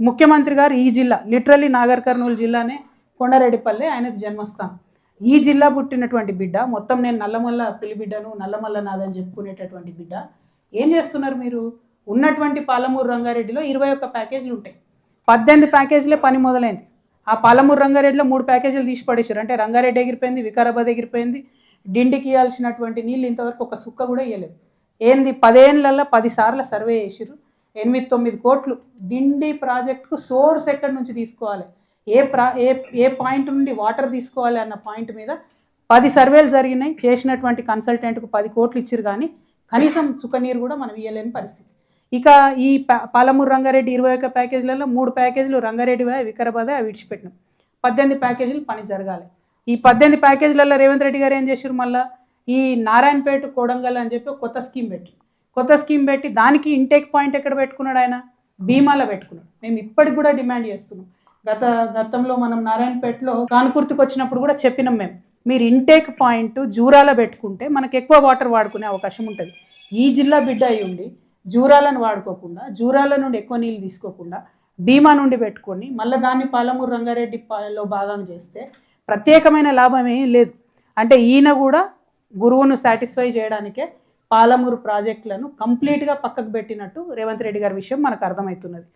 ముఖ్యమంత్రి గారు ఈ జిల్లా లిటరల్లీ నాగర్ కర్నూలు జిల్లానే కొండారెడ్డిపల్లి ఆయనది జన్మస్థానం. ఈ జిల్లా పుట్టినటువంటి బిడ్డ, మొత్తం నేను నల్లమల్ల పిలిబిడ్డను, నల్లమల్ల నాదని చెప్పుకునేటటువంటి బిడ్డ ఏం చేస్తున్నారు మీరు? ఉన్నటువంటి పాలమూరు రంగారెడ్డిలో 21 ప్యాకేజీలు ఉంటాయి. 18 ప్యాకేజీలే పని మొదలైంది. ఆ పాలమూరు రంగారెడ్డిలో 3 ప్యాకేజీలు తీసి పడేశారు. అంటే రంగారెడ్డి ఎగిరిపోయింది, వికారాబాద్ ఎగిరిపోయింది. డిండికి ఇవ్వాల్సినటువంటి నీళ్ళు ఇంతవరకు ఒక సుక్క కూడా ఇవ్వలేదు. ఏంది 10 ఏళ్ళల్లో 10 సార్లు సర్వే చేసిరు. 8-9 కోట్లు డిండి ప్రాజెక్టుకు సోర్స్ ఎక్కడి నుంచి తీసుకోవాలి, ఏ పాయింట్ నుండి వాటర్ తీసుకోవాలి అన్న పాయింట్ మీద 10 సర్వేలు జరిగినాయి. చేసినటువంటి కన్సల్టెంట్కు 10 కోట్లు ఇచ్చిరు, కానీ కనీసం చుక్కనీరు కూడా మనం ఇవ్వలేని పరిస్థితి. ఇక ఈ పాలమూరు రంగారెడ్డి 21 ప్యాకేజీలలో 3 ప్యాకేజీలు రంగారెడ్డి వికారాబాద్ విడిచిపెట్టినాం. 18 ప్యాకేజీలు పని జరగాలి. ఈ 18 ప్యాకేజీలలో రేవంత్ రెడ్డి గారు ఏం చేశారు? మళ్ళీ ఈ నారాయణపేట కోడంగల్ అని చెప్పి కొత్త స్కీమ్ పెట్టి దానికి ఇంటేక్ పాయింట్ ఎక్కడ పెట్టుకున్నాడు? ఆయన భీమాలో పెట్టుకున్నాడు. మేము ఇప్పటికి కూడా డిమాండ్ చేస్తున్నాం. గతంలో మనం నారాయణపేటలో కానుకుర్తికి వచ్చినప్పుడు కూడా చెప్పినాం, మీరు ఇంటేక్ పాయింట్ జూరాల పెట్టుకుంటే మనకు ఎక్కువ వాటర్ వాడుకునే అవకాశం ఉంటుంది. ఈ జిల్లా బిడ్డ అయి ఉండి జూరాలను వాడుకోకుండా, జూరాల నుండి ఎక్కువ నీళ్ళు తీసుకోకుండా భీమా నుండి పెట్టుకొని మళ్ళీ దాన్ని పాలమూరు రంగారెడ్డిలో భాగం చేస్తే ప్రత్యేకమైన లాభం ఏం లేదు. అంటే ఈయన కూడా గురువును సాటిస్ఫై చేయడానికే పాలమూరు ప్రాజెక్టులను కంప్లీట్గా పక్కకు పెట్టినట్టు రేవంత్ రెడ్డి గారి విషయం మనకు అర్థమవుతున్నది.